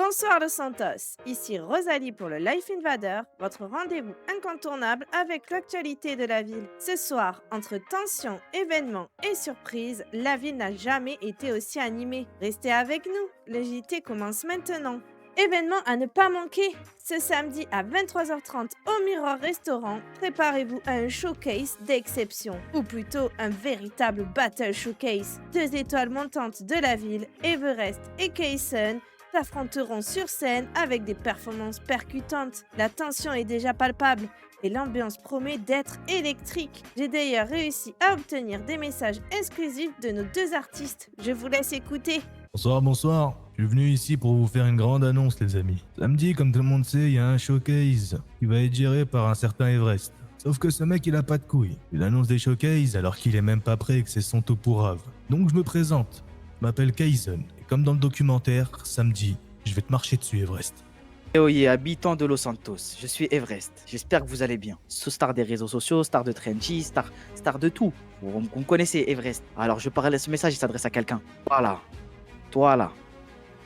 Bonsoir Los Santos, ici Rosalie pour le Life Invader, votre rendez-vous incontournable avec l'actualité de la ville. Ce soir, entre tensions, événements et surprises, la ville n'a jamais été aussi animée. Restez avec nous, le JT commence maintenant. Événement à ne pas manquer. Ce samedi à 23h30 au Mirror Restaurant, préparez-vous à un showcase d'exception, ou plutôt un véritable battle showcase. 2 étoiles montantes de la ville, Everest et Kaysen, s'affronteront sur scène avec des performances percutantes. La tension est déjà palpable et l'ambiance promet d'être électrique. J'ai d'ailleurs réussi à obtenir des messages exclusifs de nos 2 artistes. Je vous laisse écouter. Bonsoir, bonsoir. Je suis venu ici pour vous faire une grande annonce, les amis. Samedi, comme tout le monde sait, il y a un showcase qui va être géré par un certain Everest. Sauf que ce mec, il a pas de couilles. Il annonce des showcases alors qu'il est même pas prêt et que c'est son tout pour rave. Donc je me présente. Je m'appelle Kaizen. Et comme dans le documentaire, samedi, je vais te marcher dessus, Everest. Oye, habitant de Los Santos, je suis Everest. J'espère que vous allez bien. Star des réseaux sociaux, star de Trendy, star de tout. Vous me connaissez, Everest. Alors je parle, ce message il s'adresse à quelqu'un. Voilà, toi là,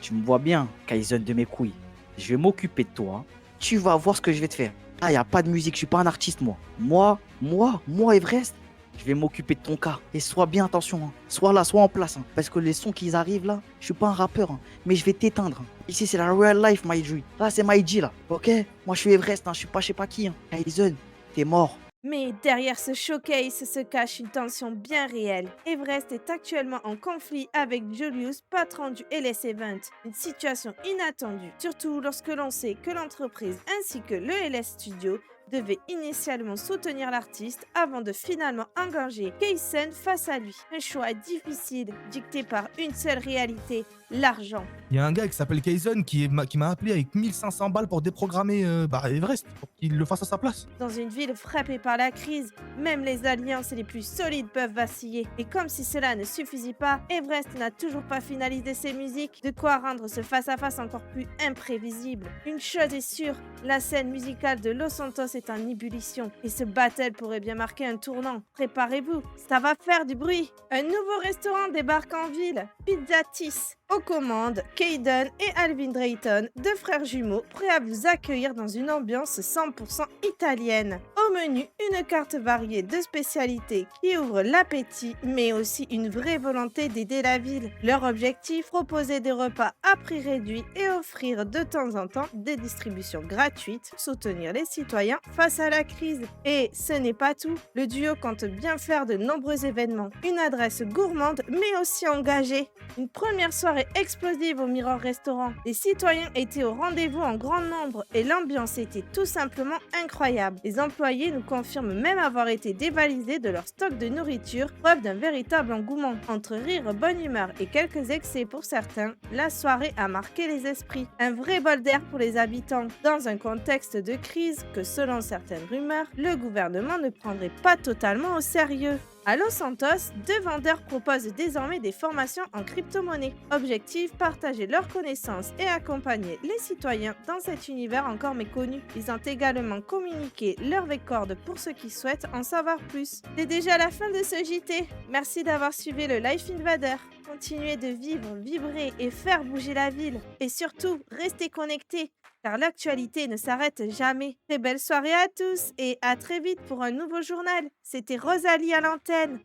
tu me vois bien, Kaizen de mes couilles. Je vais m'occuper de toi. Tu vas voir ce que je vais te faire. Ah, y a pas de musique, je suis pas un artiste moi. Moi, Everest. Je vais m'occuper de ton cas. Et sois bien attention. Hein. Sois là, sois en place. Hein. Parce que les sons qui arrivent là, je suis pas un rappeur. Hein. Mais je vais t'éteindre. Hein. Ici, c'est la real life, my G. Là, c'est my G là. Ok? Moi, je suis Everest. Hein. Je suis pas qui. Hein. Kaizen, t'es mort. Mais derrière ce showcase se cache une tension bien réelle. Everest est actuellement en conflit avec Julius, patron du LS Event. Une situation inattendue, surtout lorsque l'on sait que l'entreprise ainsi que le LS Studio devaient initialement soutenir l'artiste avant de finalement engager Kaysen face à lui. Un choix difficile, dicté par une seule réalité, l'argent. Il y a un gars qui s'appelle Kaizen qui m'a appelé avec 1500 balles pour déprogrammer Everest, pour qu'il le fasse à sa place. Dans une ville frappée par la crise, même les alliances les plus solides peuvent vaciller. Et comme si cela ne suffisait pas, Everest n'a toujours pas finalisé ses musiques, de quoi rendre ce face-à-face encore plus imprévisible. Une chose est sûre, la scène musicale de Los Santos est en ébullition, et ce battle pourrait bien marquer un tournant. Préparez-vous, ça va faire du bruit. Un nouveau restaurant débarque en ville, Pizzatis. Aux commandes, Kaden et Alvin Drayton, 2 frères jumeaux, prêts à vous accueillir dans une ambiance 100% italienne. Au menu, une carte variée de spécialités qui ouvre l'appétit, mais aussi une vraie volonté d'aider la ville. Leur objectif, proposer des repas à prix réduit et offrir de temps en temps des distributions gratuites, soutenir les citoyens face à la crise. Et ce n'est pas tout, le duo compte bien faire de nombreux événements. Une adresse gourmande, mais aussi engagée. Une première soirée explosive au Mirror Restaurant. Les citoyens étaient au rendez-vous en grand nombre et l'ambiance était tout simplement incroyable. Les employés nous confirment même avoir été dévalisés de leur stock de nourriture, preuve d'un véritable engouement. Entre rire, bonne humeur et quelques excès pour certains, la soirée a marqué les esprits. Un vrai bol d'air pour les habitants, dans un contexte de crise que, selon certaines rumeurs, le gouvernement ne prendrait pas totalement au sérieux. À Los Santos, 2 vendeurs proposent désormais des formations en crypto-monnaie. Objectif, partager leurs connaissances et accompagner les citoyens dans cet univers encore méconnu. Ils ont également communiqué leur record pour ceux qui souhaitent en savoir plus. C'est déjà la fin de ce JT. Merci d'avoir suivi le Life Invader. Continuez de vivre, vibrer et faire bouger la ville. Et surtout, restez connectés, car l'actualité ne s'arrête jamais. Très belle soirée à tous et à très vite pour un nouveau journal. C'était Rosalie à l'antenne.